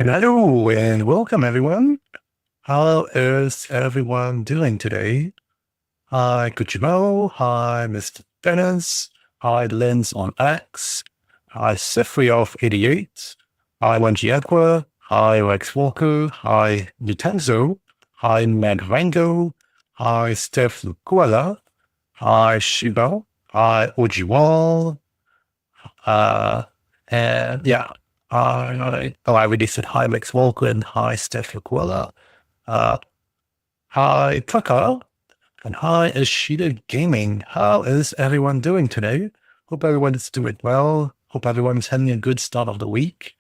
Hello and welcome everyone. How is everyone doing today? Hi Kuchimo, hi Mr. Dennis, hi Lens on X, hi Sifrioff88, hi Wenji Aqua, hi Rex Walker, hi Utenzo, hi Matt Rango, hi Steph Lukuala, hi Shiba, hi Ojiwal, uh, and yeah, I already said hi, Max Walker, and hi, Steph Laquila. Uh, hi, Tucker, and hi, Ashida Gaming. How is everyone doing today? Hope everyone is doing well. Hope everyone's having a good start of the week.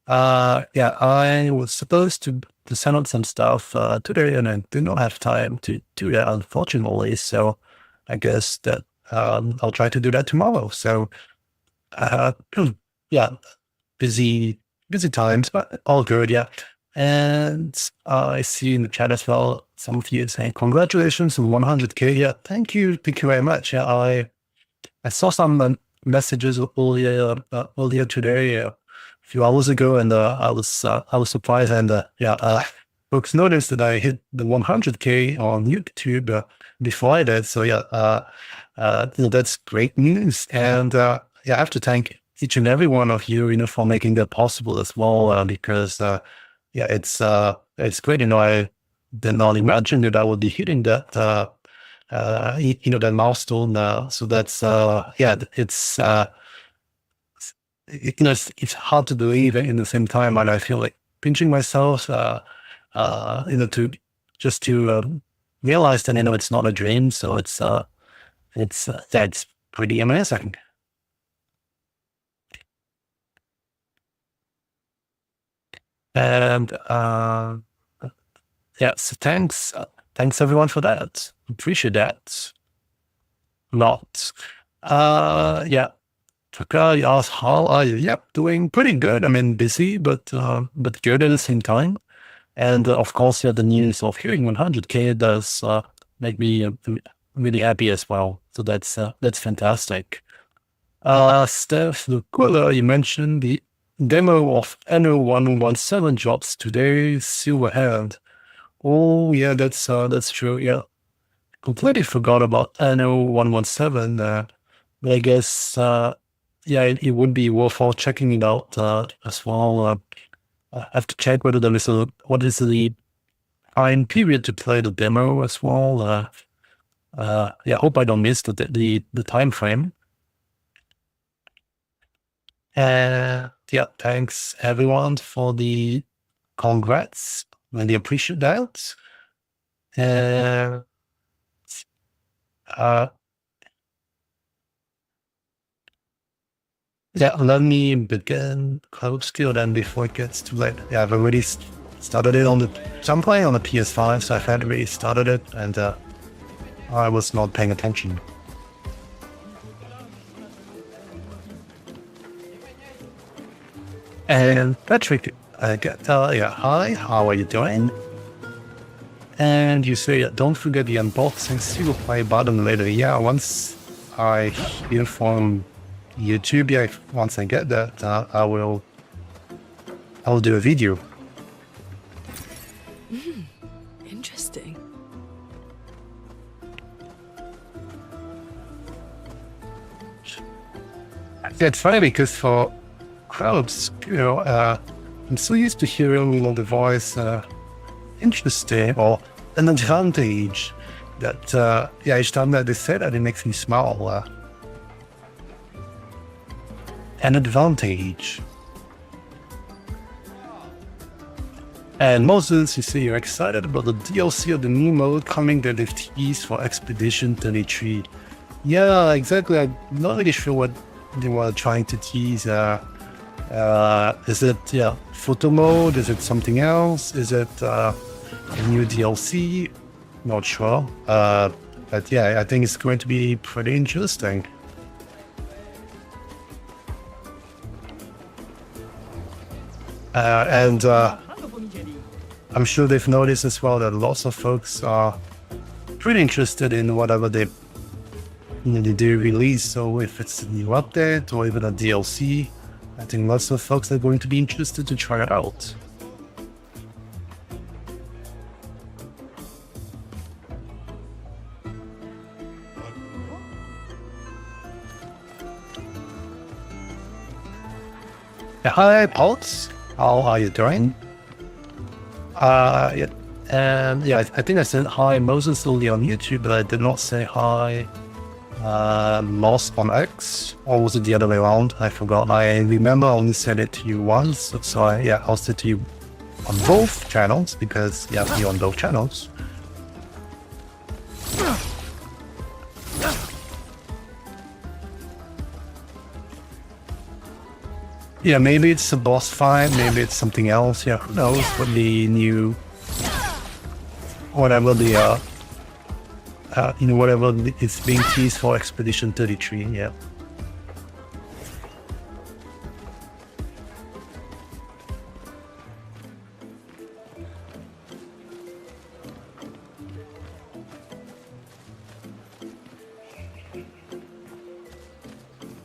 Yeah, I was supposed to send out some stuff today, and I did not have time to do that, unfortunately. So I guess that I'll try to do that tomorrow. So uh, yeah, busy, busy times, but all good. Yeah. And I see in the chat as well, some of you saying congratulations on 100K. Yeah. Thank you very much. Yeah. I saw some messages earlier today, a few hours ago, and I was surprised. And folks noticed that I hit the 100K on YouTube before I did. So yeah, that's great news. And yeah, I have to thank each and every one of you, for making that possible as well. Because yeah, it's great. I did not imagine that I would be hitting that. That milestone. So that's yeah, it's hard to believe in the same time, and I feel like pinching myself, to just to realize that it's not a dream. So it's that's pretty amazing. And yeah, so thanks everyone for that. Appreciate that a lot. Yeah. Tucker, you asked how are you? Yep, doing pretty good. I mean, busy, but good at the same time. And of course, yeah, the news of hearing 100K does make me really happy as well. So that's fantastic. Steph Lukula, you mentioned the demo of NO117 drops today, Silverhand. Oh yeah, that's true. Yeah, completely forgot about NO117. But I guess yeah, it would be worthwhile checking it out as well. I have to check whether there is what is the time period to play the demo as well. Yeah, hope I don't miss the time frame. And yeah, thanks everyone for the congrats. Really appreciate that. Uh, uh, yeah, let me begin Clair Obscur then before it gets too late. Yeah, I've already started it so I'm playing on the PS5, so I've already started it, and I was not paying attention. And Patrick, yeah, hi, how are you doing? And you say, don't forget the unboxing single play button later. Yeah, once I hear from YouTube, yeah, once I get that, I'll do a video. Interesting. It's funny because for crowds, I'm so used to hearing the voice interesting or an advantage that, yeah, each time that they say that, it makes me smile. An advantage. And Moses, you say you're excited about the DLC of the new mode coming that they've teased for Expedition 33. Yeah, exactly. I'm not really sure what they were trying to tease. Is it photo mode? Is it something else? Is it a new DLC? Not sure. But yeah, I think it's going to be pretty interesting. And I'm sure they've noticed as well that lots of folks are pretty interested in whatever they do release. So if it's a new update or even a DLC, I think lots of folks are going to be interested to try it out. Hi, Pulse. How are you doing? Yeah. And yeah, I think I said hi Moses only on YouTube, but I did not say hi Lost on X, or was it the other way around? I forgot. I remember I only said it to you once, so I'll say it to you on both channels because you're on both channels. Yeah, maybe it's a boss fight, maybe it's something else. Yeah, who knows what the new, whatever the whatever is being teased for Expedition 33. Yeah.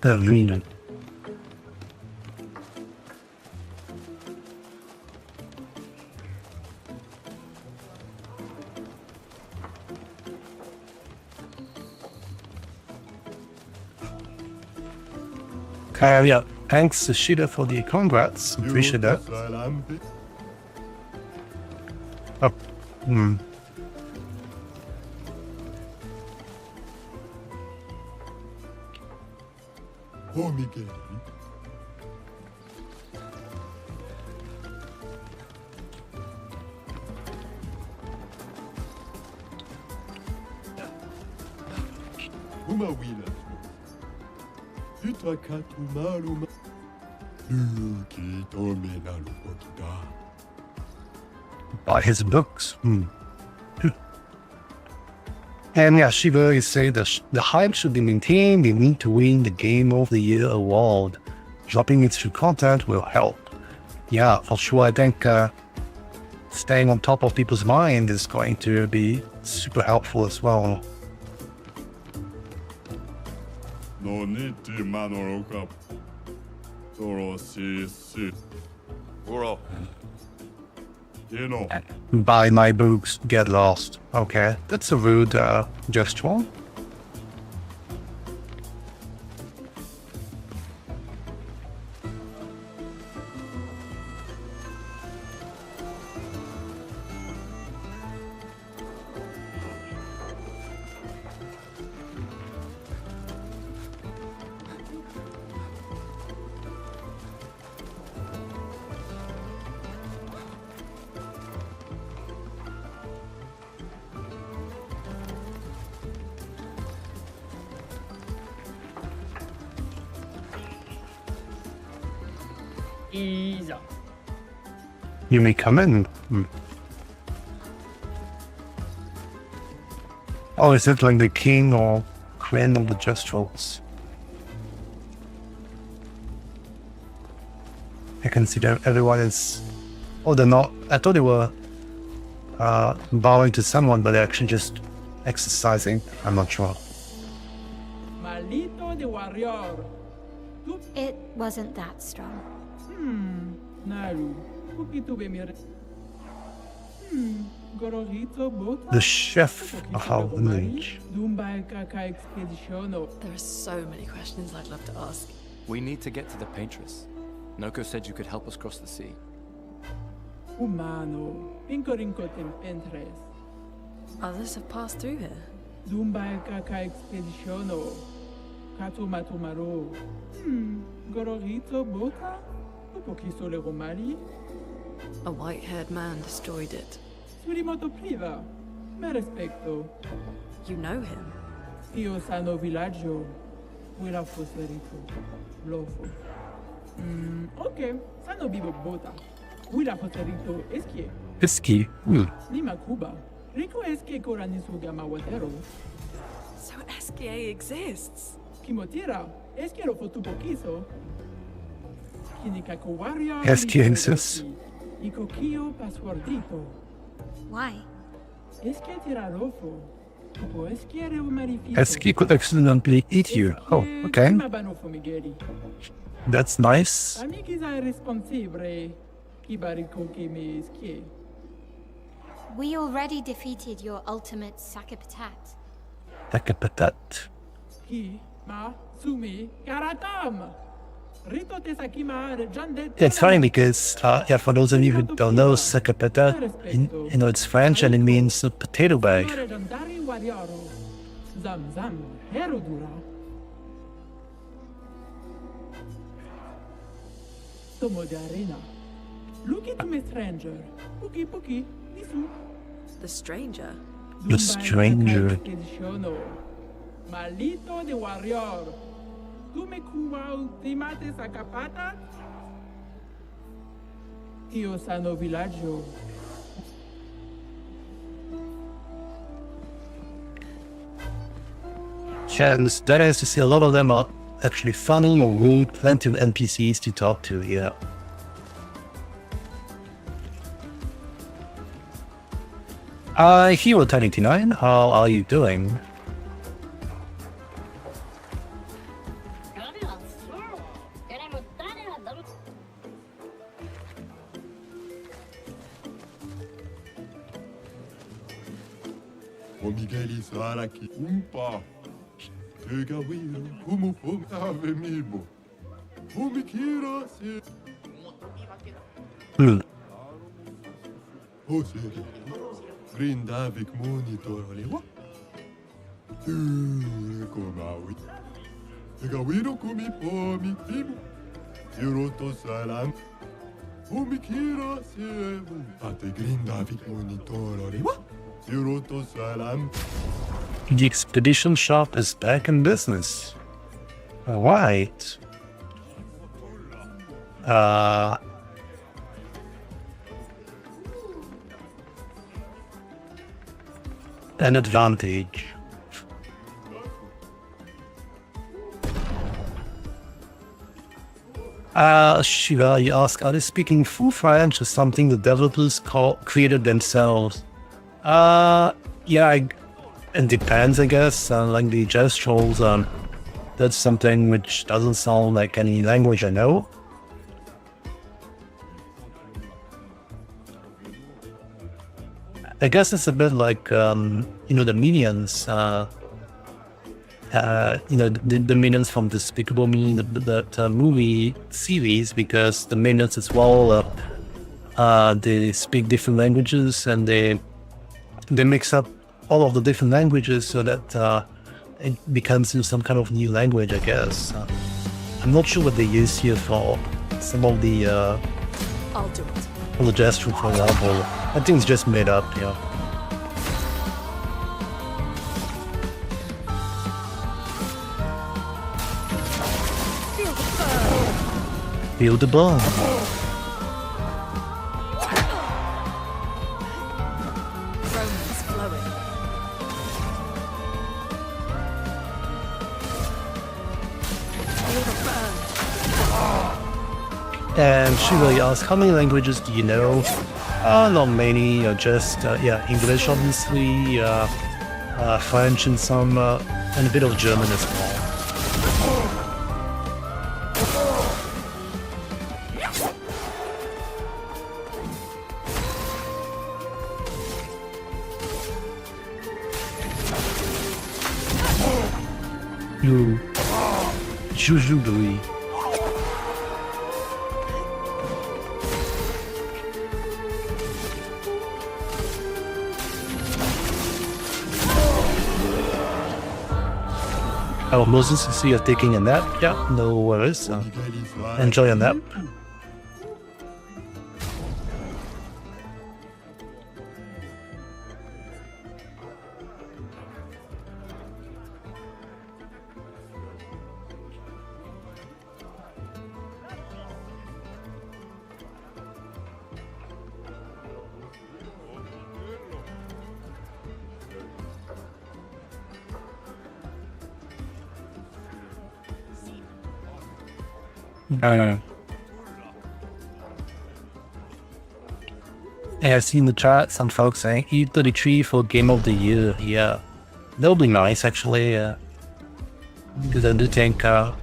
The arena. Yeah, thanks Shida for the congrats. Appreciate that. Oh, Oh, Miguel. Uma wila. Utrakatu maluma. Luki tome na lupokida. Buy his books. And yeah, Shiva is saying that the hype should be maintained. They need to win the Game of the Year award. Dropping it through content will help. Yeah, for sure. I think staying on top of people's mind is going to be super helpful as well. No niti manoroka. Toro si. Uro. You know. Buy my books, get lost. Okay, that's a rude gesture. You may come in. Oh, is it like the king or queen of the Justrals? I can see that everyone is... Oh, they're not... I thought they were bowing to someone, but they're actually just exercising. I'm not sure. Malito de warrior. It wasn't that strong. Naru. The chef of our village. There are so many questions I'd love to ask. We need to get to the paintress. Noko said you could help us cross the sea. Humano. Pincorinco tempentres. Others have passed through here. Dumbai kaka expeditiono. Katumatumaro. Gororito bota? Upokiso le romali? A white-haired man destroyed it. Surimoto priva. Me respecto. You know him? Io sano villaggio. Quella fosserito. Lofo. Ok. Sano vivo bota. Quella fosserito eskie. Whiskey. Lima Cuba. Rico eskie koranisu gama watero. So SKA exists? Kimotira. Eskie lo fotupo kiso. Kinikako warrior. Eskie exists. Ikokio passwordito. Why? Eskie tirarofo. Tupo eskie reumarifito. Eskie could accidentally eat you. Oh, okay. Mabanofo Migueli. That's nice. Amigiza irresponsibile. Kibariko me eskie. We already defeated your ultimate Sakapatat. Takapatat. Ki ma sumi karatam. It's funny because, yeah, for those of you who don't know, sakapeta, it's French and it means a potato bag. Look at me, stranger. Puki puki, nisu. The stranger? The stranger. Malito de warrior. Tu me kuwa ultimate sakapata? Io sano villaggio. And that is to say, a lot of them are actually funny or rude, plenty of NPCs to talk to here. Hero 1089, how are you doing? Omigeli saraki umpa. Tegawiro humufum ave mibo. Umikira se. Osiri. Grindavik monitor lewa. Komawi. Tegawiro kumi pomi timu. Hiroto salam. Umikira se. Ate grindavik monitor lewa. Hiroto salam. The expedition shop is back in business. Alright. An advantage. Shiva, you ask, are they speaking full French or something the developers created themselves? Yeah, it depends, I guess. Like the gestuals, that's something which doesn't sound like any language I know. I guess it's a bit like, the minions, the minions from Despicable Me, that movie series, because the minions as well, they speak different languages and they mix up all of the different languages so that it becomes some kind of new language, I guess. I'm not sure what they use here for some of the I'll do it. for the gesture, for example. I think it's just made up, yeah. Feel the burn. Romance flowing. Feel the burn. And she really asked, how many languages do you know? Not many, just, English obviously, French and some, and a bit of German as well. Jujubee. Oh, Moses, I see you're taking a nap. Yeah, no worries. Enjoy a nap. No. Hey, I've seen the chat, some folks saying E33 for Game of the Year. Yeah, that'll be nice actually, because I do think that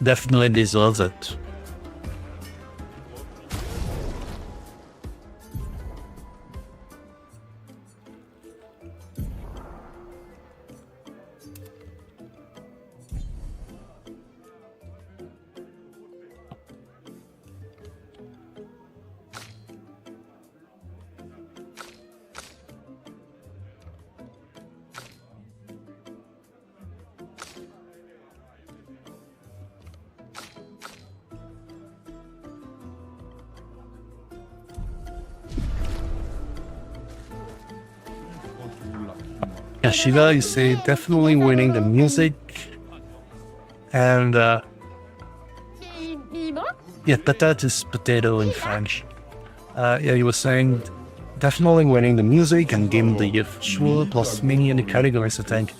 definitely deserves it. Yeah, Shiva, you say definitely winning the music. And yeah, patate is potato in French. Yeah, you were saying definitely winning the music and game the visual plus many other categories, I think.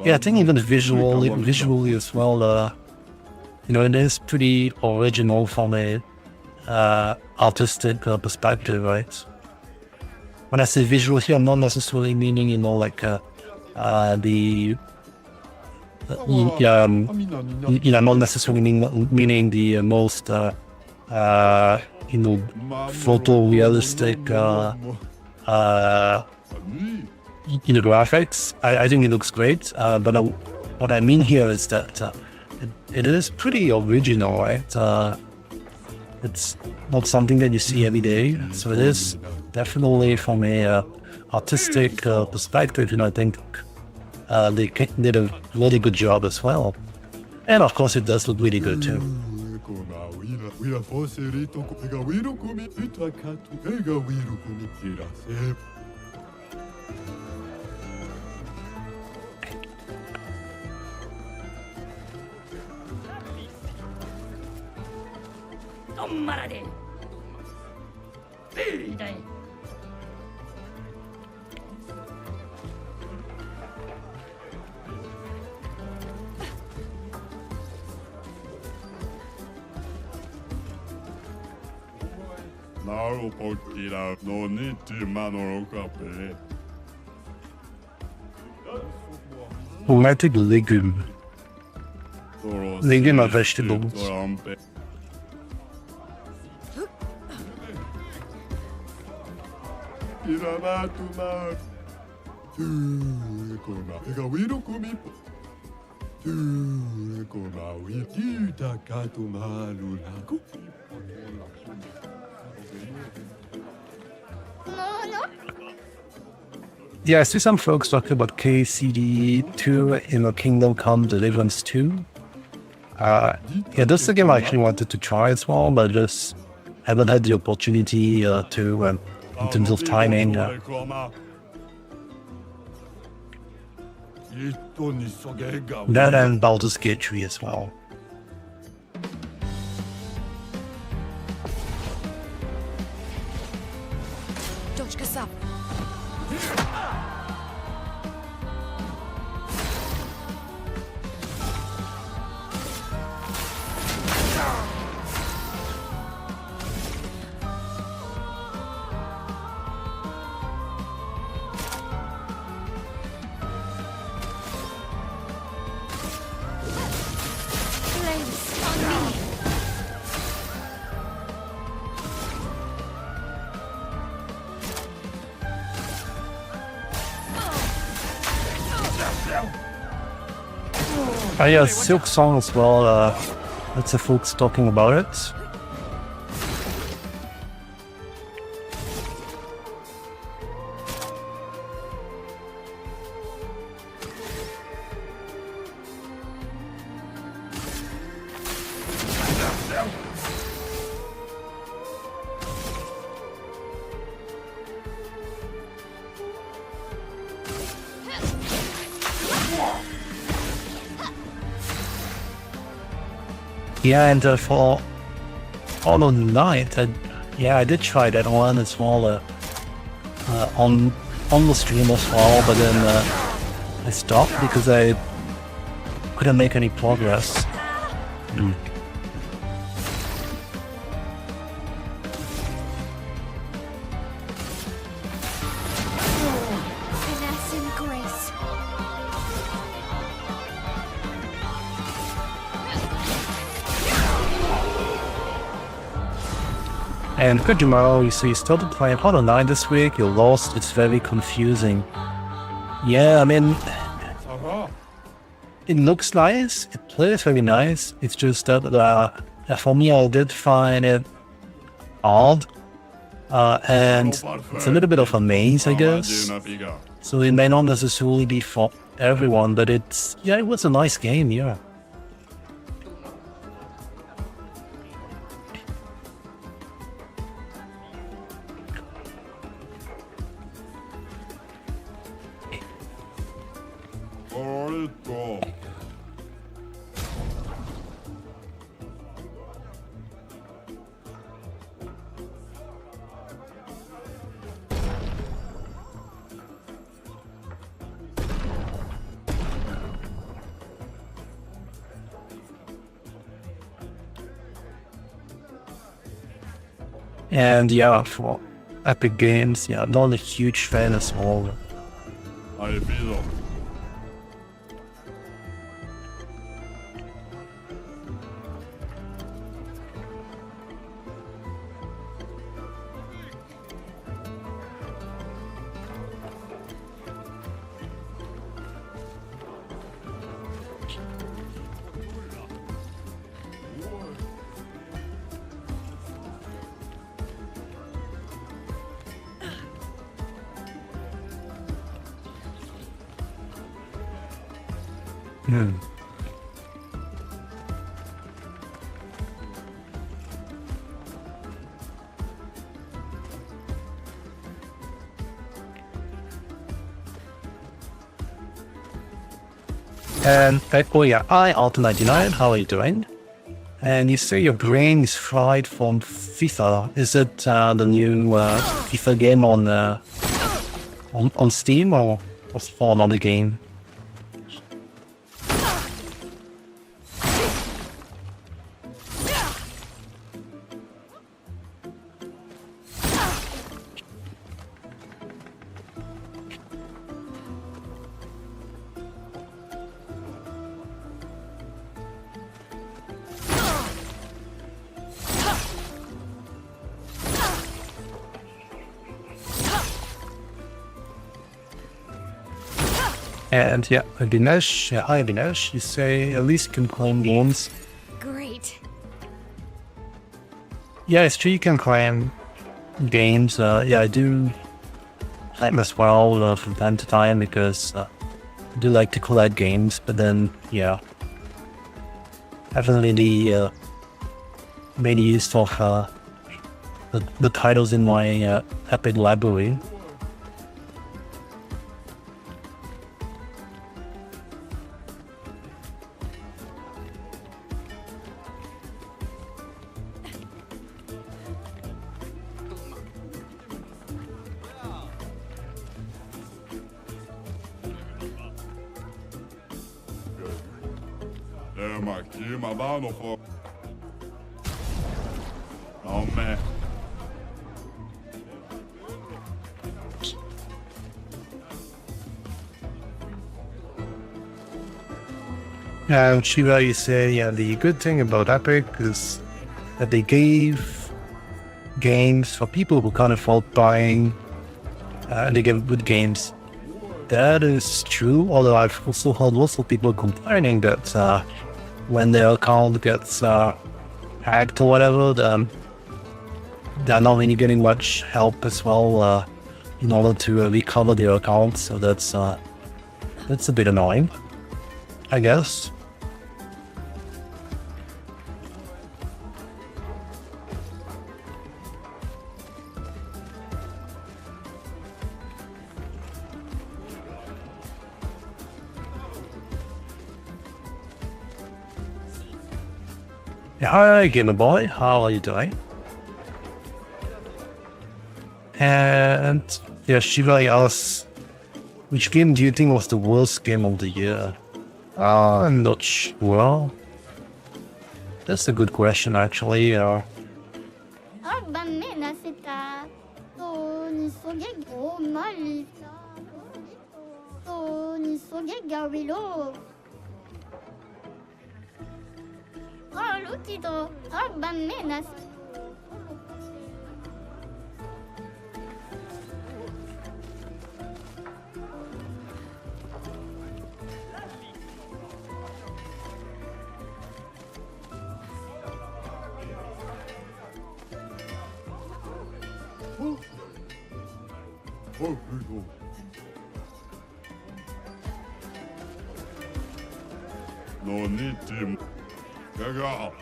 Yeah, I think even visually as well, you know, it is pretty original from a artistic perspective, right? When I say visual here, I'm not necessarily meaning, you know, like the you know, not necessarily meaning the most you know, photorealistic you know, graphics. I think it looks great, but what I mean here is that it is pretty original, right? It's not something that you see every day, so it is definitely from a artistic perspective, you know, I think they did a really good job as well. And of course it does look really good too. Romantic legume. Legume are vegetables. Yeah, I see some folks talking about KCD2 in the Kingdom Come Deliverance 2. Yeah, this is a game I actually wanted to try as well, but just haven't had the opportunity to, in terms of timing. That and Baldur's Gate 3 as well. Yeah, Silk Song as well, lots of folks talking about it. Yeah, and for Hollow Knight, I did try that one as well on the stream as well, but then I stopped because I couldn't make any progress. Finesse and grace. And Kojima, you see, you started playing Hollow Knight this week, you lost, it's very confusing. Yeah, I mean, it looks nice, it plays very nice, it's just that for me I did find it odd, and it's a little bit of a maze, I guess. So it may not necessarily be for everyone, but it was a nice game, yeah. Alto. And yeah, for Epic Games, yeah, not a huge fan as well. Ai pido. Hmm. And oh yeah, hi Alto99, how are you doing? And you say your brain is fried from FIFA. Is it the new FIFA game on Steam or for another game? And yeah, Dinesh, yeah, hi Dinesh, you say at least you can claim games. Great. Yeah, it's true you can claim games. Yeah, I do claim as well from time to time because I do like to collect games, but then, yeah, haven't really made use of the titles in my Epic library. Aqui, mas dá no foco. Não, man. Shiva, you say, yeah, the good thing about Epic is that they gave games for people who can't afford buying, and they give good games. That is true, although I've also heard lots of people complaining that when their account gets hacked or whatever, they're not really getting much help as well in order to recover their account, so that's a bit annoying, I guess. Yeah, hi Gamer Boy, how are you doing? And yeah, Shiva asks, which game do you think was the worst game of the year? I'm not sure. That's a good question actually. Oh, puto. No need to. Legal.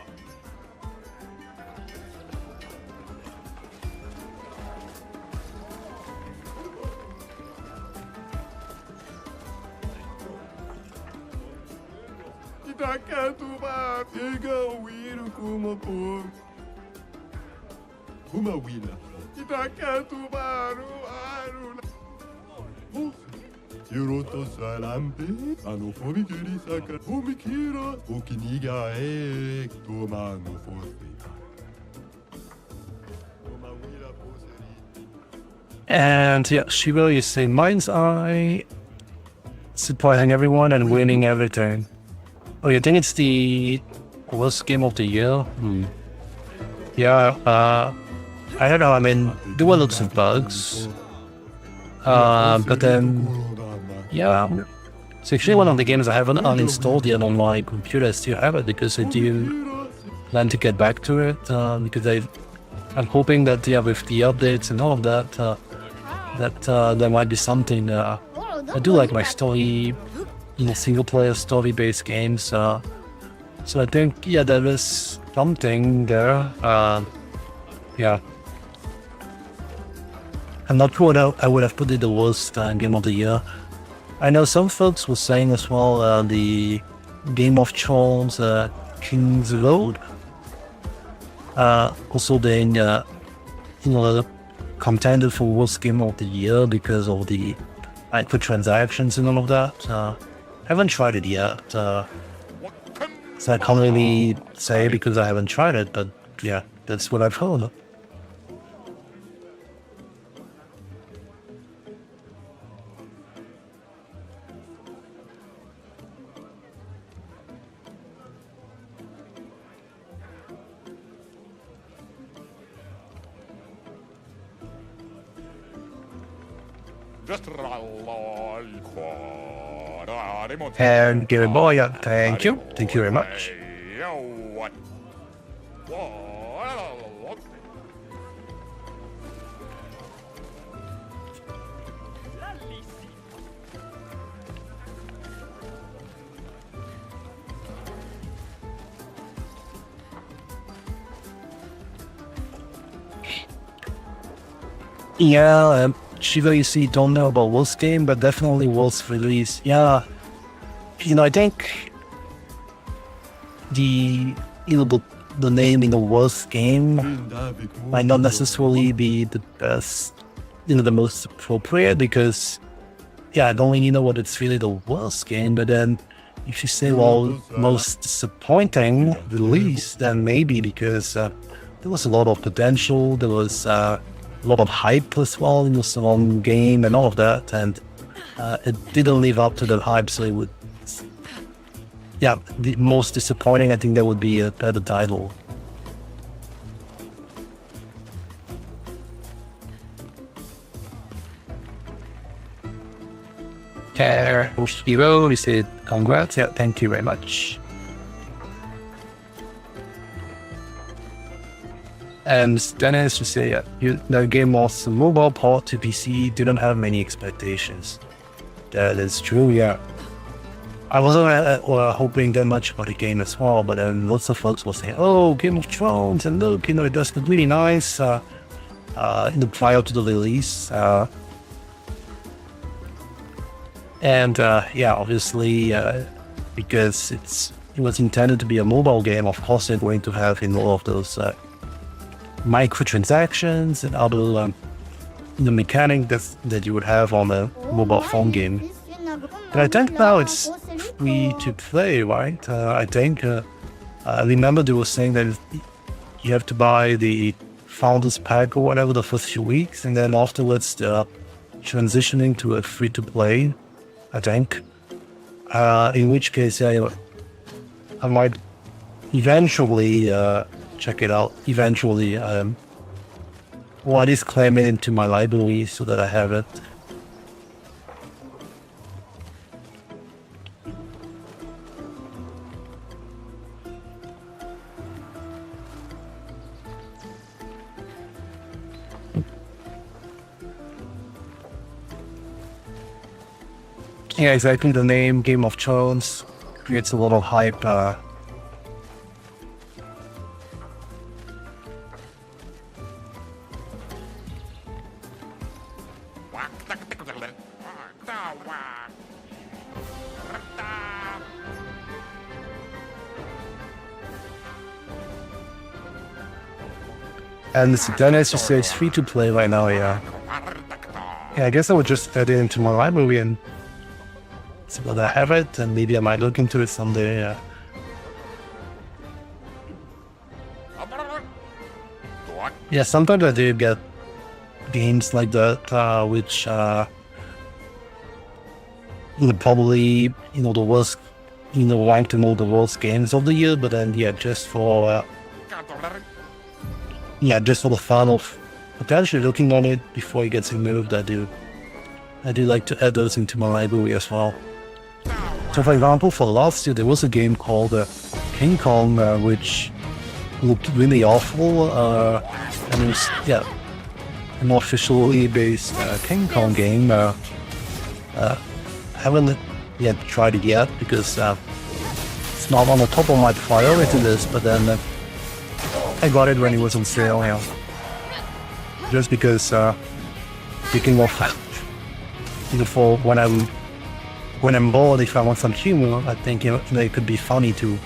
Itakatuma, Ega Wiru Kumapu. Kumawila. Itakatumaru Aruna. Hiroto Salampe, Anofomikiri Saka, Omikira, Okiniga Ek, Tomano Forte. And yeah, Shiva is saying Mind's Eye, supporting everyone and winning everything. Oh, you think it's the worst game of the year? Yeah, I don't know, I mean, there were lots of bugs. But then, yeah, it's actually one of the games I haven't uninstalled yet on my computer. I still have it because I do plan to get back to it, because I'm hoping that, yeah, with the updates and all of that, there might be something. I do like my story, single-player story-based games. So I think, yeah, there is something there. Yeah. I'm not sure what I would have put it the worst game of the year. I know some folks were saying as well the Game of Thrones King's Road. Also being, contended for worst game of the year because of the microtransactions and all of that. Haven't tried it yet, so I can't really say because I haven't tried it, but yeah, that's what I've heard. And Gary Boy, yeah, thank you very much. Yeah, Shiva, you see, don't know about worst game, but definitely worst release. Yeah, I think the name in the worst game might not necessarily be the best, the most appropriate, because yeah, I don't really know what it's really the worst game. But then if you say, well, most disappointing release, then maybe, because there was a lot of potential, there was a lot of hype as well in the song game and all of that, and it didn't live up to the hype, so it would, yeah, the most disappointing, I think that would be a better title. Clair Obscur, we said congrats, yeah, thank you very much. And Dennis, you say, yeah, the game was a mobile port to PC, didn't have many expectations. That is true, yeah. I wasn't hoping that much about the game as well, but then lots of folks were saying, oh, Game of Thrones, and look, it does look really nice prior to the release. And yeah, obviously, because it was intended to be a mobile game, of course they're going to have all of those microtransactions and other the mechanic that you would have on a mobile phone game. And I think now it's free to play, right? I think I remember they were saying that you have to buy the Founders Pack or whatever the first few weeks, and then afterwards they're transitioning to a free to play, I think. In which case, yeah, I might eventually check it out. Eventually, or at least claim it into my library so that I have it. Yeah, exactly. The name Game of Thrones creates a lot of hype. And Dennis just says free to play right now, yeah. Yeah, I guess I would just add it into my library and see whether I have it, and maybe I might look into it someday, yeah. Yeah, sometimes I do get games like that, which probably, the worst, ranked in all the worst games of the year, but then, yeah, just for the fun of potentially looking on it before it gets removed, I do like to add those into my library as well. So, for example, for last year, there was a game called King Kong, which looked really awful, and it was, an officially based King Kong game. Haven't yet tried it yet because it's not on the top of my priority list, but then I got it when it was on sale, yeah. Just because picking off, for when I'm bored, if I want some humor, I think it could be funny to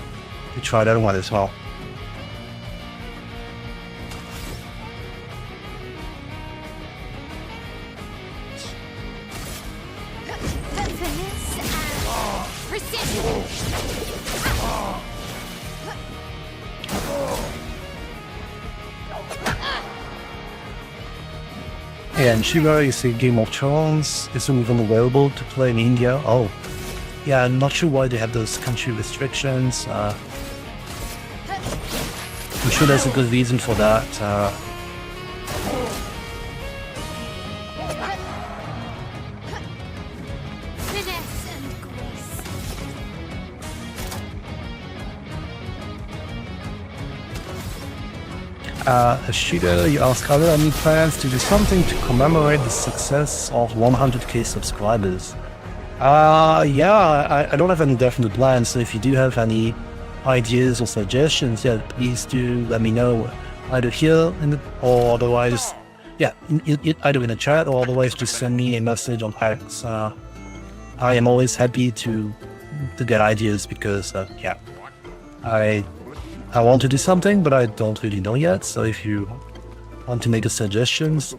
try that one as well. And Shiva is a Game of Thrones, isn't even available to play in India. Oh, yeah, I'm not sure why they have those country restrictions. I'm sure there's a good reason for that. Ashida, you ask, are there any plans to do something to commemorate the success of 100k subscribers? Yeah, I don't have any definite plans, so if you do have any ideas or suggestions, yeah, please do let me know, either here or otherwise, yeah, either in the chat or otherwise just send me a message on X. I am always happy to get ideas because, yeah, I want to do something, but I don't really know yet, so if you want to make suggestions,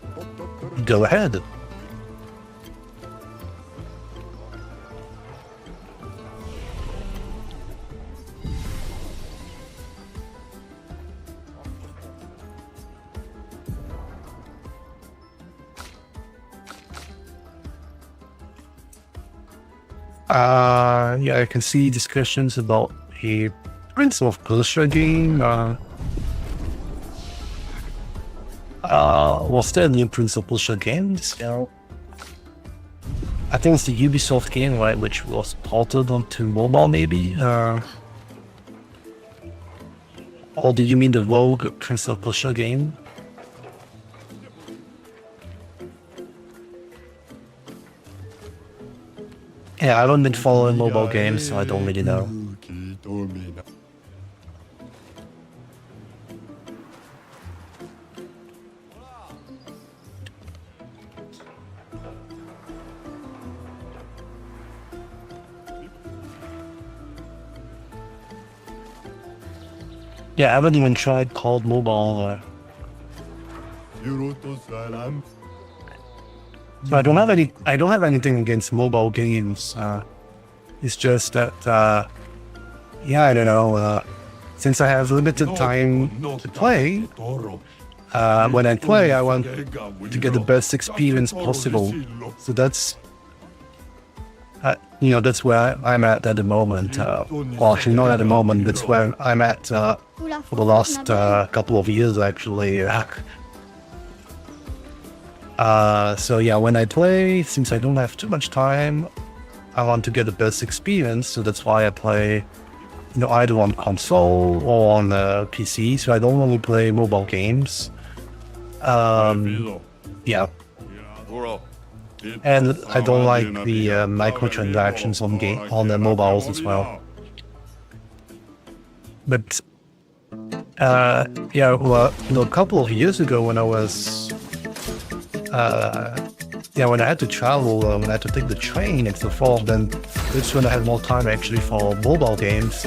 go ahead. Yeah, I can see discussions about a Prince of Persia game. Was there a new Prince of Persia game? I think it's the Ubisoft game, right, which was ported onto mobile, maybe? Or did you mean the Rogue Prince of Persia game? Yeah, I haven't been following mobile games, so I don't really know. Yeah, I haven't even tried Called Mobile. So I don't have anything against mobile games. It's just that, yeah, I don't know. Since I have limited time to play, when I play, I want to get the best experience possible. So that's, that's where I'm at the moment. Well, actually, not at the moment. That's where I'm at for the last couple of years, actually. So yeah, when I play, since I don't have too much time, I want to get the best experience. So that's why I play, either on console or on PC. So I don't only play mobile games. Yeah. And I don't like the microtransactions on the mobiles as well. But yeah, well, a couple of years ago when I was when I had to travel, when I had to take the train and so forth, then that's when I had more time actually for mobile games.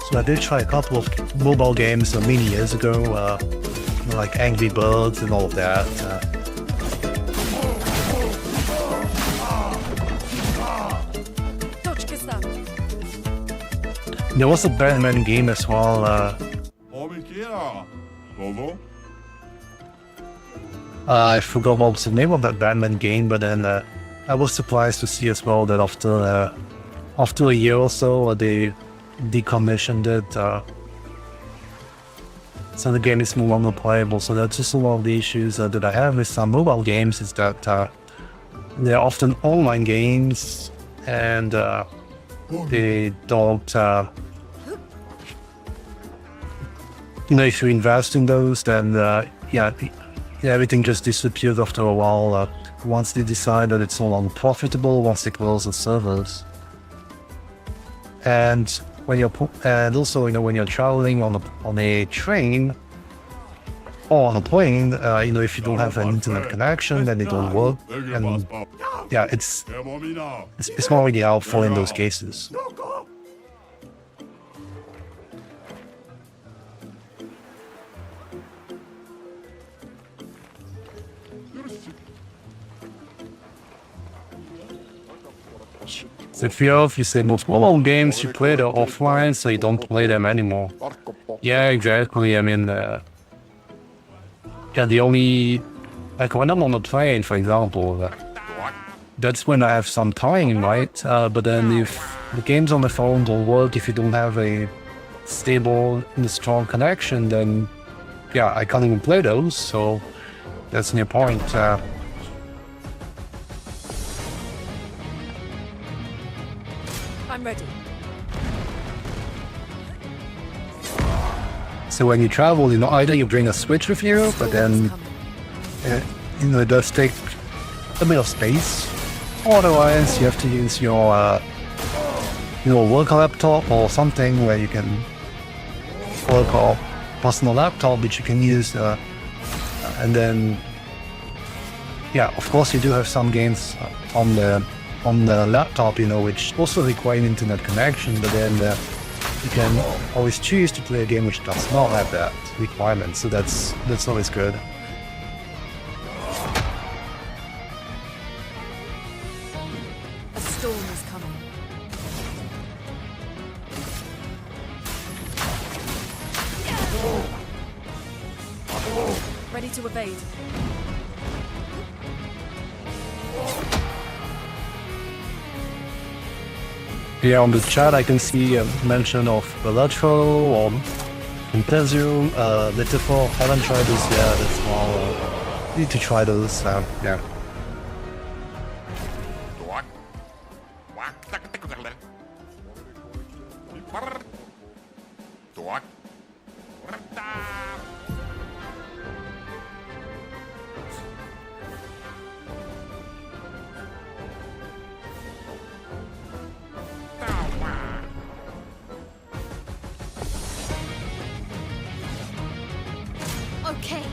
So I did try a couple of mobile games many years ago, like Angry Birds and all of that. There was a Batman game as well. I forgot what was the name of that Batman game, but then I was surprised to see as well that after a year or so they decommissioned it. So the game is no longer playable. So that's just a lot of the issues that I have with some mobile games, is that they're often online games and they don't, if you invest in those, then everything just disappears after a while. Once they decide that it's no longer profitable, once they close the servers. And when you're also when you're traveling on a train or on a plane, if you don't have an internet connection, then it don't work. And yeah, it's not really helpful in those cases. So if you say most mobile games, you play them offline, so you don't play them anymore. Yeah, exactly. I mean, the only, like when I'm on a train, for example, that's when I have some time, right? But then if the games on the phone don't work, if you don't have a stable and strong connection, then yeah, I can't even play those. So that's the point. I'm ready. So when you travel, either you bring a Switch with you, but then, it does take a bit of space. Otherwise, you have to use your, work laptop or something where you can work, or personal laptop which you can use, and then, yeah, of course you do have some games on the laptop, which also require an internet connection, but then you can always choose to play a game which does not have that requirement, so that's always good. A storm is coming. Ready to evade. Yeah, on the chat I can see a mention of Belatro or Impezium, Litifor. Haven't tried those yet, that's all. Need to try those, yeah. Okay.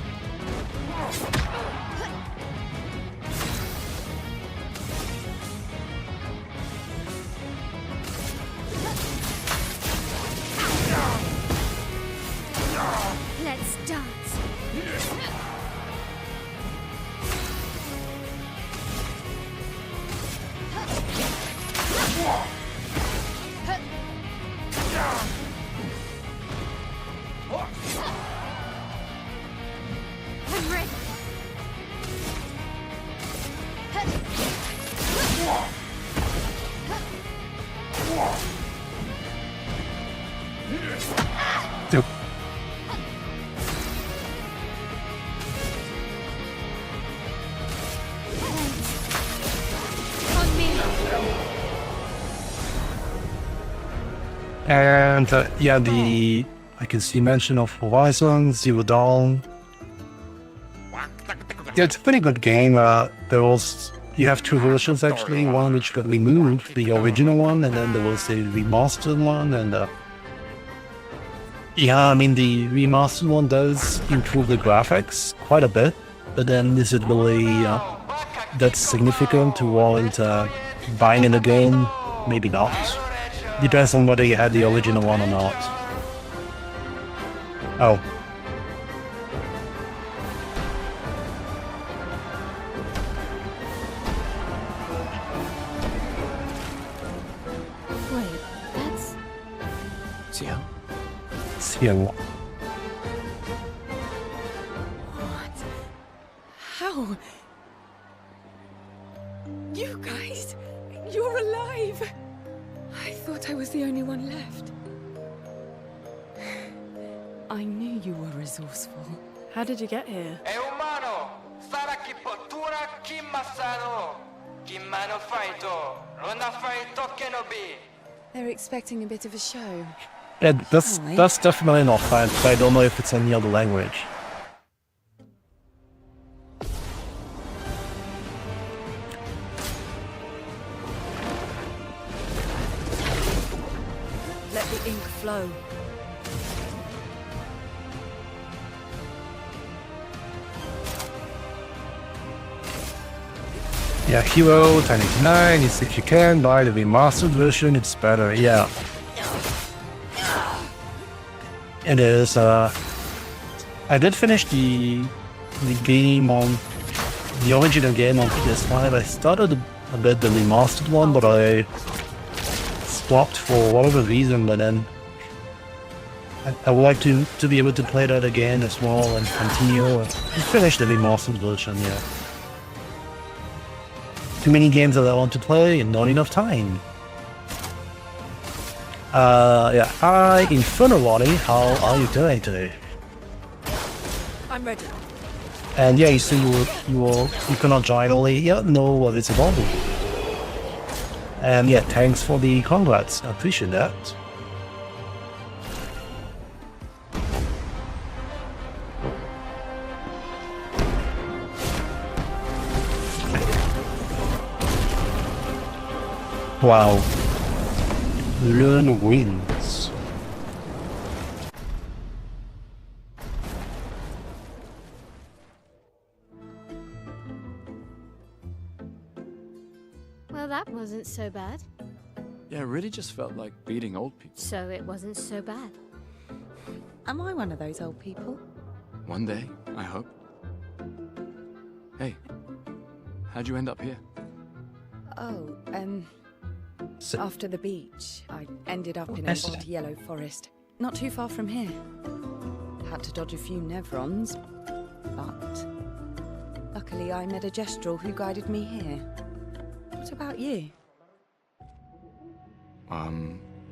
Let's dance. I'm ready. Yep. On me. And yeah, I can see mention of Horizon Zero Dawn. Yeah, it's a pretty good game. You have two versions actually. One which got removed, the original one, and then there was a remastered one. And yeah, I mean the remastered one does improve the graphics quite a bit, but then is it really that's significant to warrant buying in the game? Maybe not. Depends on whether you had the original one or not. Oh. Xiao? Xiao. What? How? You guys? You're alive! I thought I was the only one left. I knew you were resourceful. How did you get here? È umano! Sarà chi pottura, chi massano! Chi mano faito! Ronda faito che no bi! They're expecting a bit of a show. Yeah, that's definitely not French, but I don't know if it's any other language. Let the ink flow. Yeah, Hero 1089 is if you can buy the remastered version, it's better. Yeah. It is. I did finish the game on the original game on PS5. I started a bit the remastered one, but I stopped for whatever reason. But then I would like to be able to play that again as well and continue and finish the remastered version. Yeah. Too many games that I want to play and not enough time. Yeah. Hi, Inferno Wally, how are you doing today? I'm ready. And yeah, you see you cannot join only. Yeah, know what it's about. And yeah, thanks for the congrats. I appreciate that. Wow. Learn wins. Well, that wasn't so bad. Yeah, it really just felt like beating old people. So it wasn't so bad. Am I one of those old people? One day, I hope. Hey, how'd you end up here? Oh, So, after the beach, I ended up in a hot yellow forest, not too far from here. Had to dodge a few Nevrons, but luckily I met a Gestrel who guided me here. What about you?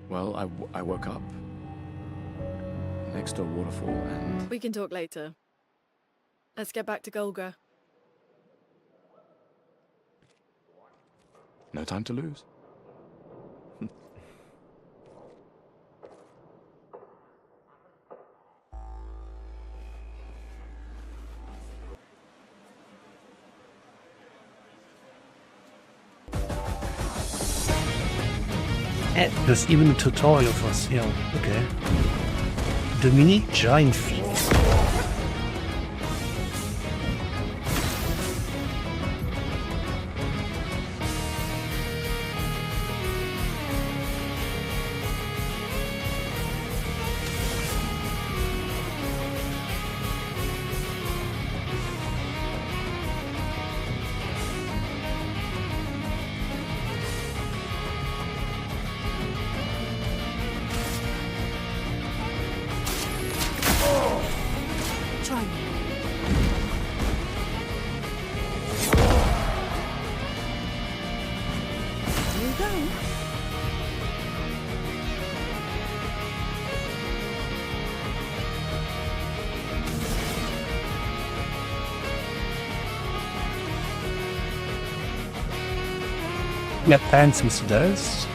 Well, I woke up next to a waterfall and... We can talk later. Let's get back to Golgra. No time to lose. and there's even a tutorial for Seal. Okay. The mini giant feet. Try me. Here you go. Yeah, thanks, Mr. Dose.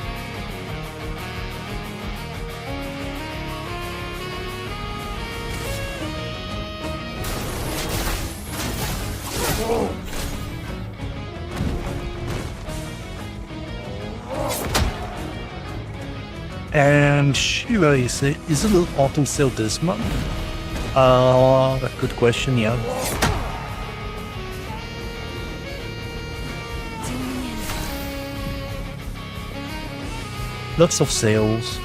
And Shiva is a little autumn sale this month? Good question, yeah. Lots of sales.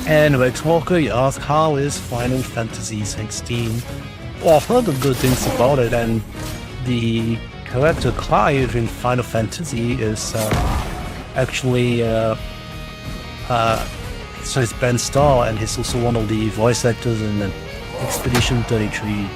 And Rex Walker, you ask, how is Final Fantasy 16? Well, I've heard of good things about it, and the character Clive in Final Fantasy is actually so it's Ben Starr, and he's also one of the voice actors in Expedition 33.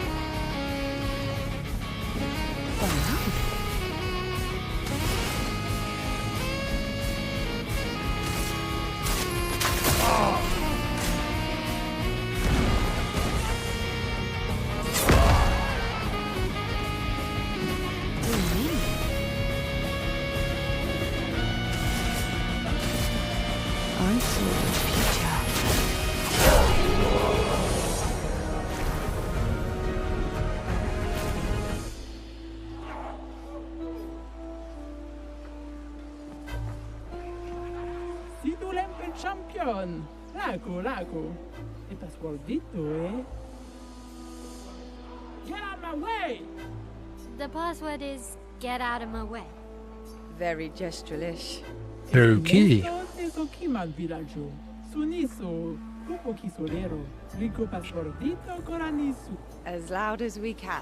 I saw the future. Si tu l'empe champion. Laco. Estás gordito, eh? Get out my way! The password is get out of my way. Very gestural-ish. Okay. Eso quima al villaggio. Suniso, grupo chisolero. Rico pas gordito coranisu. As loud as we can.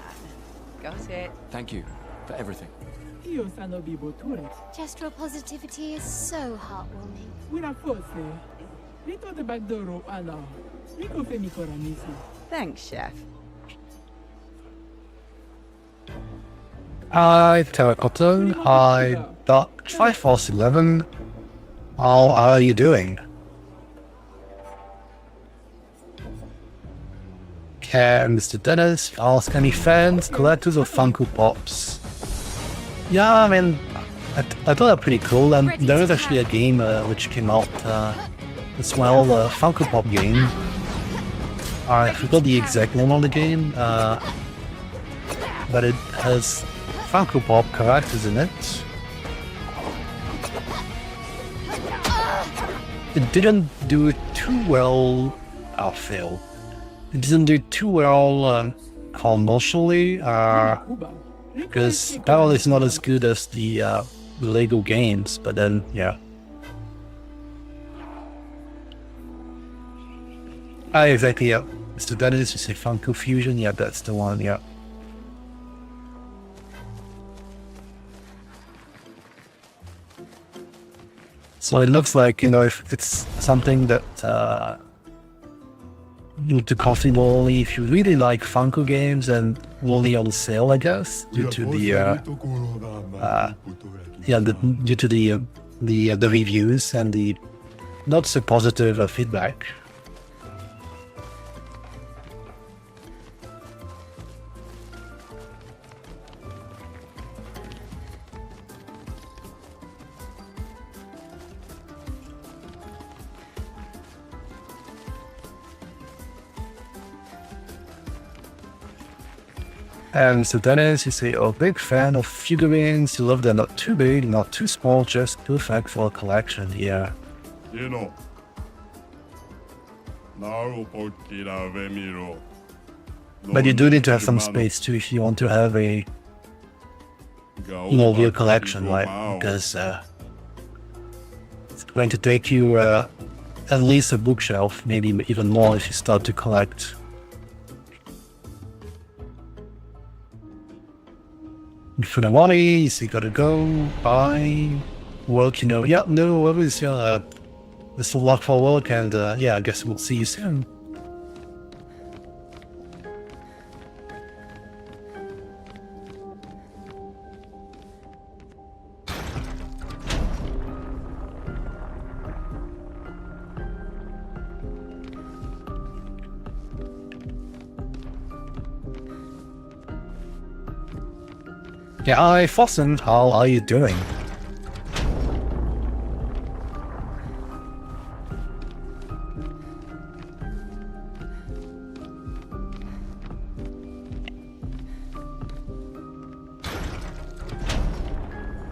Got it. Thank you for everything. Io sano vivo turet. Gestural positivity is so heartwarming. Una forse. Rito de bagdoro ana. Rico femi coranisu. Thanks, Chef. Hi, Terracotta. Hi, Dark Triforce 11. How are you doing? Can Mr. Dennis ask any fans, collectors of Funko Pops? Yeah, I mean, I thought they're pretty cool, and there is actually a game which came out as well, a Funko Pop game. I forgot the exact name of the game, but it has Funko Pop characters in it. It didn't do too well, I feel. It didn't do too well commercially, because apparently it's not as good as the Lego games, but then, yeah. Exactly, yeah. Mr. Dennis, you say Funko Fusion? Yeah, that's the one, yeah. So it looks like, you know, if it's something that you need to coffee only if you really like Funko games and only on sale, I guess, due to the due to the reviews and the not so positive feedback. And so Dennis, you say, oh, big fan of figurines. You love them not too big, not too small, just perfect for a collection. Yeah. You know. Now, Pokira Vemiro. But you do need to have some space too if you want to have a real collection, right? Because it's going to take you at least a bookshelf, maybe even more if you start to collect. For the money, so you gotta go, buy, work, you know. Yeah, no worries, yeah. Best of luck for work, and yeah, I guess we'll see you soon. Yeah, hi, Fossen, how are you doing?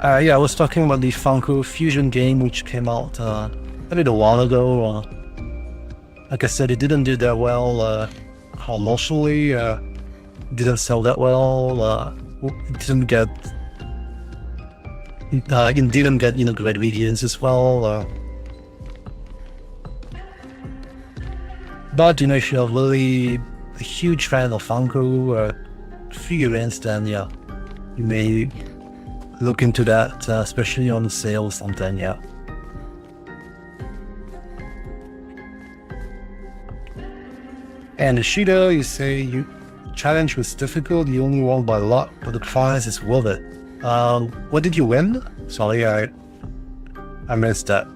Yeah, I was talking about the Funko Fusion game which came out a little while ago. Like I said, it didn't do that well commercially, didn't sell that well. It didn't get great reviews as well. But if you're really a huge fan of Funko figurines, then yeah, you may look into that, especially on sale or something, yeah. And Ishida, you say you challenge was difficult, you only won by luck, but the prize is worth it. What did you win? Sorry, I missed that.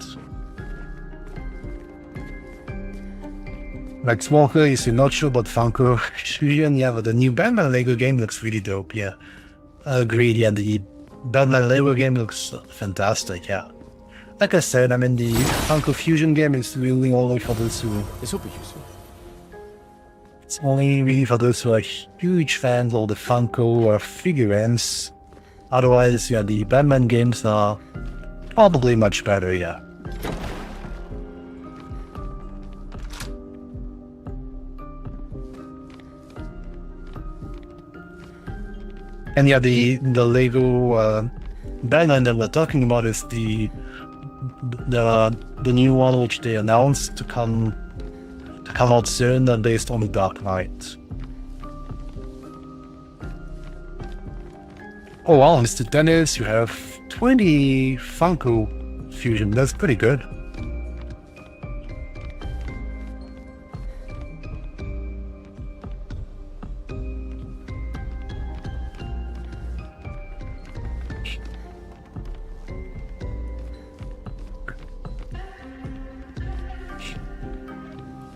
Like Walker, you say not sure about Funko Fusion, yeah, but the new Batman Lego game looks really dope, yeah. Agreed, yeah, the Batman Lego game looks fantastic, yeah. Like I said, I mean, the Funko Fusion game is really only for those who... It's super useful. It's only really for those who are huge fans of the Funko or figurines. Otherwise, yeah, the Batman games are probably much better, yeah. And yeah, the Lego Batman that we're talking about is the new one which they announced to come out soon, based on the Dark Knight. Oh wow, Mr. Dennis, you have 20 Funko Fusion. That's pretty good.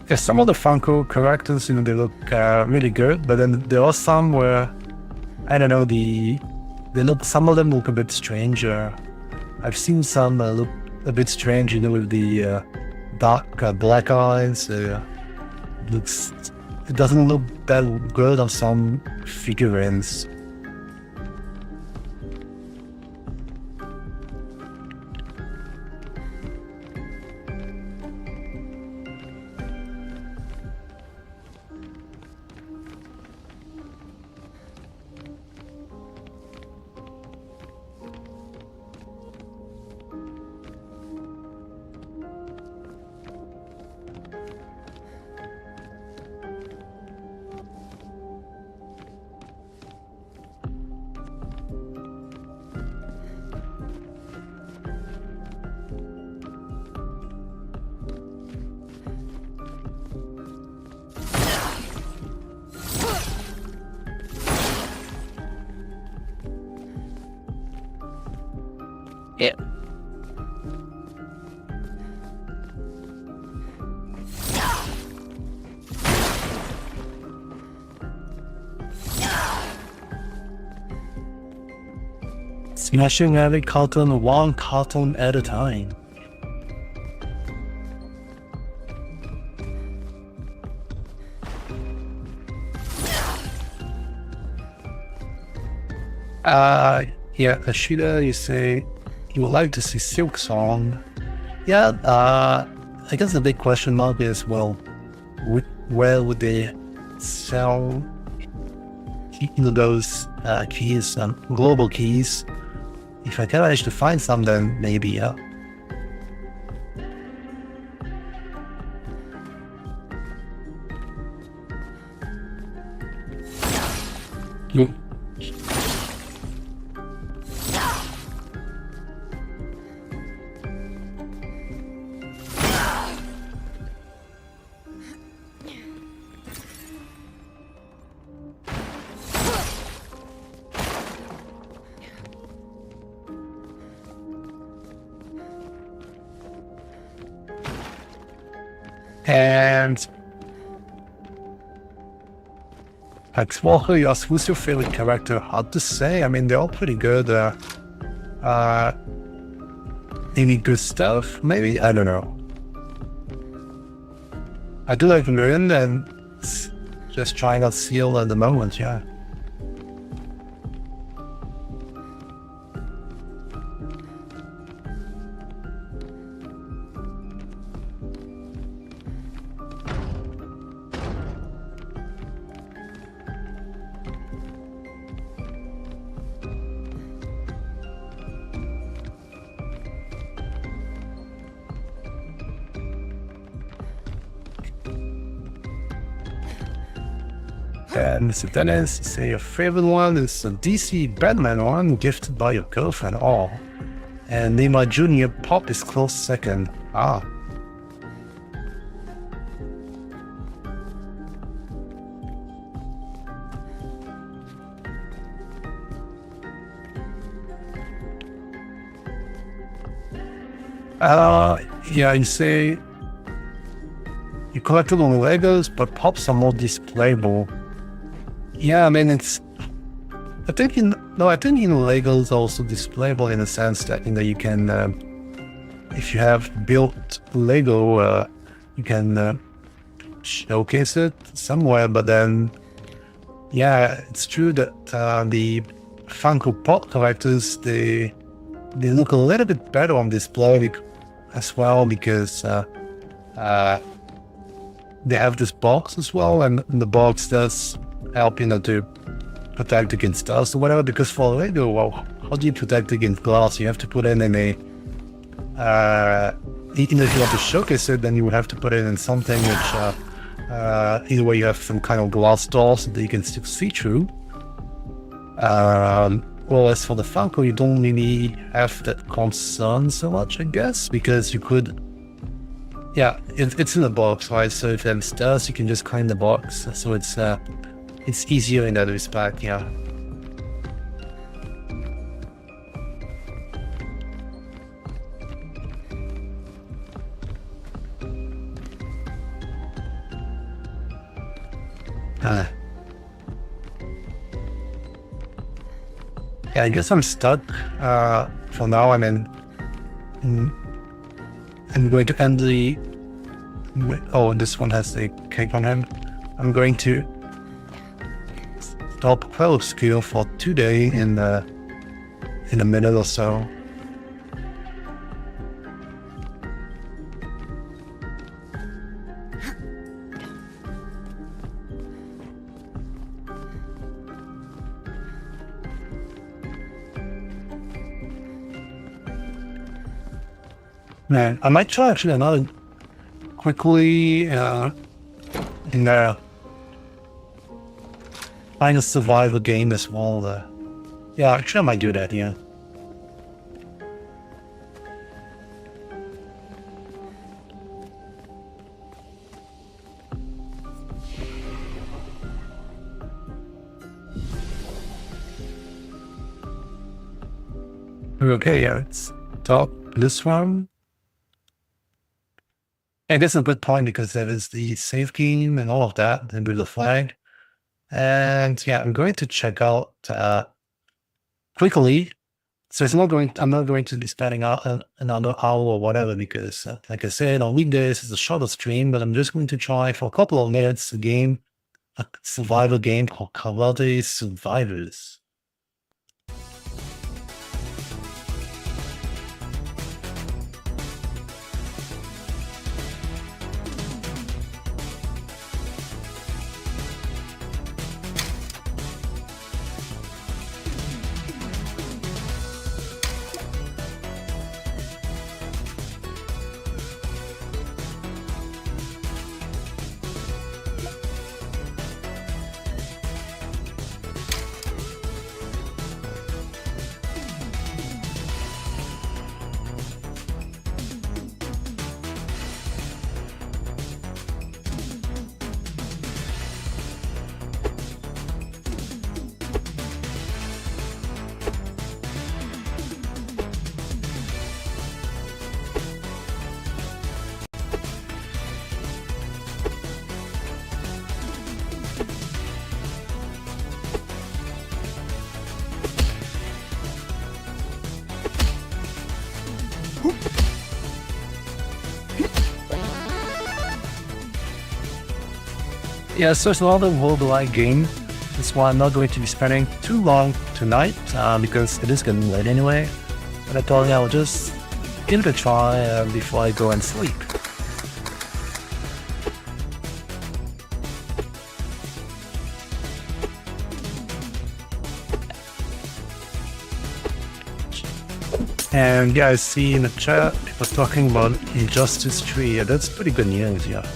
Yeah, some of the Funko characters, they look really good, but then there are some where, I don't know, some of them look a bit strange. I've seen some look a bit strange, with the dark black eyes. It doesn't look that good on some figurines. Yeah. Smashing every carton, one carton at a time. Yeah, Ashida, you say you would like to see Silk Song. Yeah, I guess the big question mark is, well, where would they sell those keys, global keys? If I can manage to find some, then maybe, yeah. And Pax Walker, you asked who's your favorite character? Hard to say. I mean, they're all pretty good. Maybe good stuff? Maybe? I don't know. I do like Lynn and just trying out Seal at the moment, yeah. And Mr. Dennis, you say your favorite one is a DC Batman one gifted by your girlfriend. Oh. And Neymar Jr. Pop is close second. Ah. Yeah, you say you collected all the Legos, but Pops are more displayable. Yeah, I mean, I think Legos are also displayable in the sense that, you can, if you have built Lego, you can showcase it somewhere, but then, yeah, it's true that the Funko Pop collectors, they look a little bit better on display as well, because they have this box as well, and the box does help, to protect against dust or whatever, because for Lego, well, how do you protect against glass? You have to put it in a, even if you want to showcase it, then you would have to put it in something which, either way you have some kind of glass door so that you can still see through. Well, as for the Funko, you don't really have that concern so much, I guess, because you could, yeah, it's in the box, right? So if there's dust, you can just clean the box. So it's easier in that respect, yeah. Yeah, I guess I'm stuck for now. I mean, I'm going to end the. Oh, this one has a cake on him. I'm going to stop Clair Obscur for today in a minute or so. Man, I might try actually another quickly in there. Find a survival game as well. Yeah, actually I might do that, yeah. Okay, yeah, it's top this one. And this is a good point because there is the save game and all of that, and with the flag. And yeah, I'm going to check out quickly. So I'm not going to be spending out another hour or whatever, because like I said, on weekdays it's a shorter stream, but I'm just going to try for a couple of minutes a survival game called Karate Survivors. Yeah, so it's another roguelike game. That's why I'm not going to be spending too long tonight, because it is getting late anyway. But I thought I'll just give it a try before I go and sleep. And yeah, I see in the chat people talking about Injustice 3. Yeah, that's pretty good news, yeah.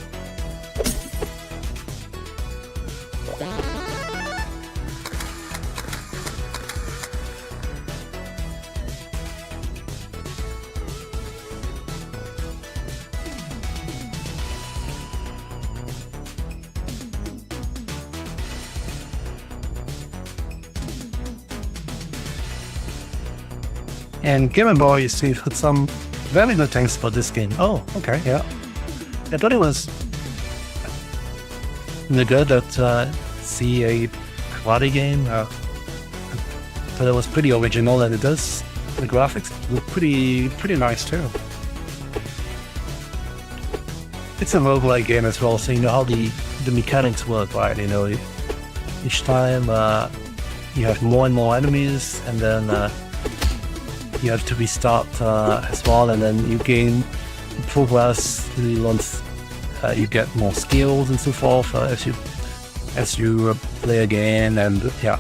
And Game Boy, you see some very good things about this game. Oh, okay, yeah. I thought it was good that see a karate game. But it was pretty original, and the graphics look pretty nice too. It's a roguelike game as well, so you know how the mechanics work, right? You know, each time you have more and more enemies, and then you have to restart as well, and then you gain progress once you get more skills and so forth as you play again, and yeah.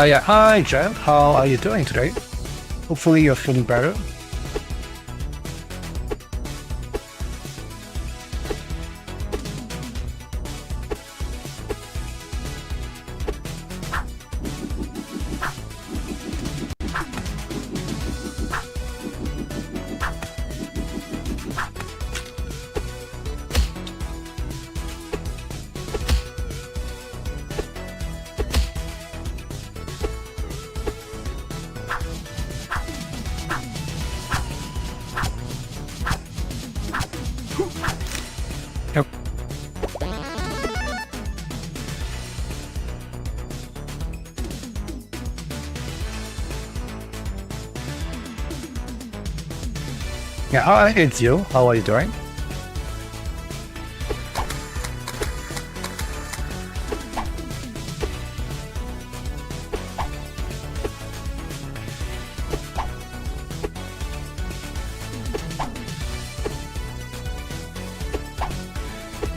Yeah, hi Jeff, how are you doing today? Hopefully you're feeling better. Yep. Yeah, hi, it's you. How are you doing?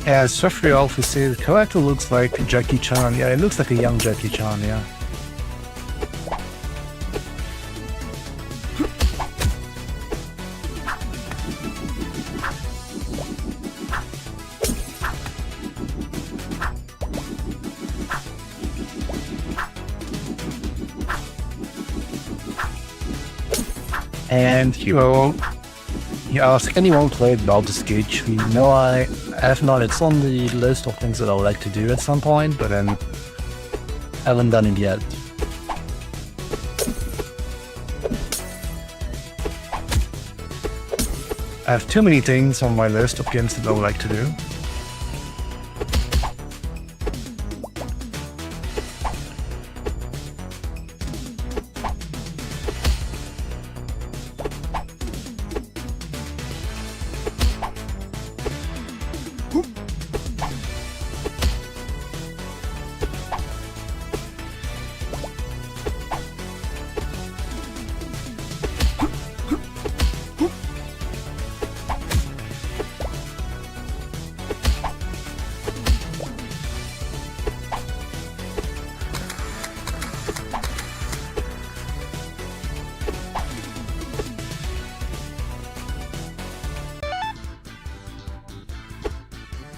Yeah, Jeffrey Alpha says the character looks like Jackie Chan. Yeah, it looks like a young Jackie Chan, yeah. And you ask anyone played Baldur's Gate 3? No, I have not. It's on the list of things that I would like to do at some point, but then I haven't done it yet. I have too many things on my list of games that I would like to do.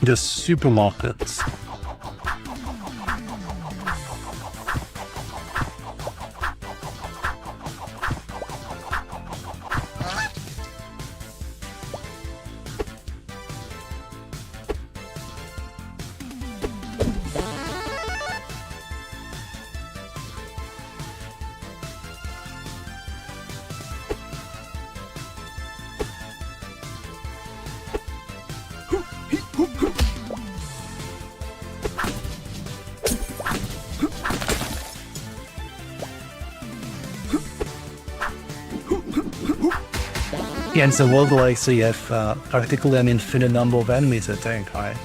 The supermarkets. Yeah, and so world like so you have practically an infinite number of enemies, I think, right?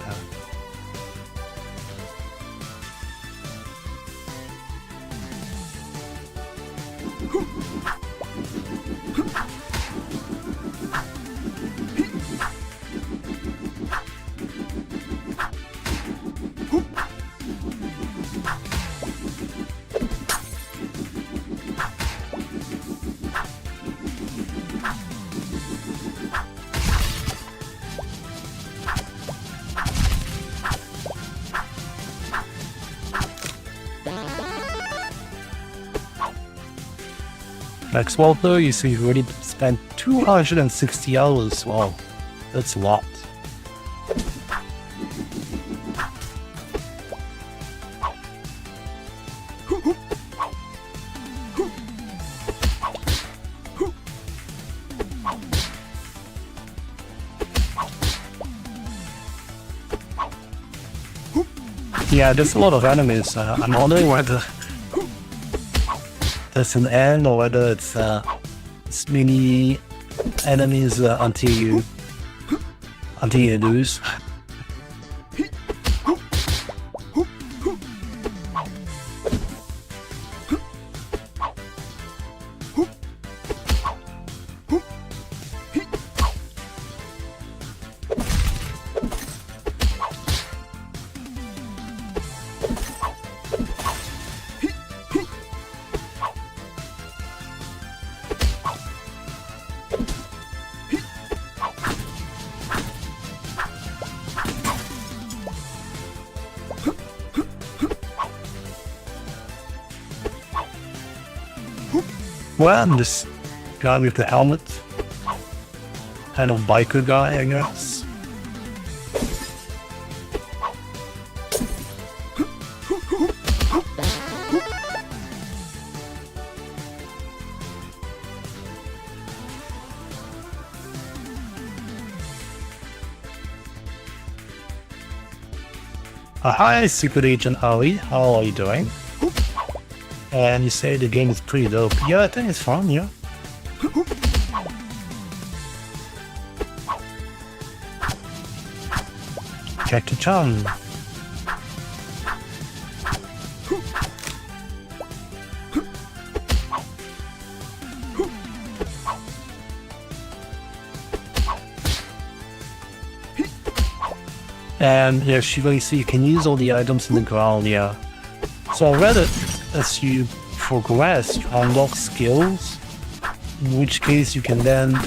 Next world though, you see you've already spent 260 hours. Wow, that's a lot. Yeah, there's a lot of enemies. I'm wondering whether there's an end or whether it's many enemies until you lose. Well, this guy with the helmet, kind of biker guy, I guess. Hi, Secret Agent Ali. How are you doing? And you say the game is pretty dope. Yeah, I think it's fun, yeah. Jackie Chan. And yeah, she really see you can use all the items in the ground, yeah. So I read it as you progress, you unlock skills, in which case you can then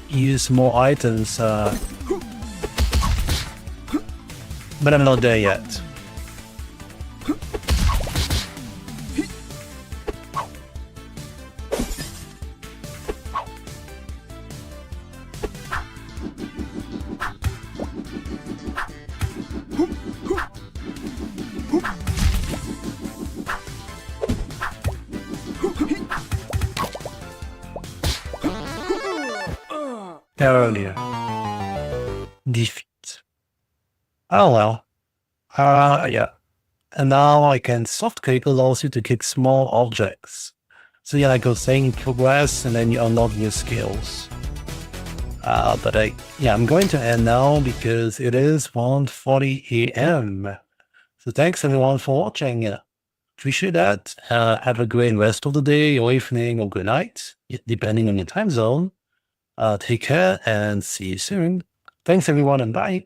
use more items, but I'm not there yet. Earlier. Defeat. Oh well. Yeah. And now I can soft kick allows you to kick small objects. So yeah, like I was saying, progress and then you unlock new skills. But I'm going to end now because it is 1:40 a.m. So thanks everyone for watching. Appreciate that. Have a great rest of the day or evening or good night, depending on your time zone. Take care and see you soon. Thanks everyone and bye.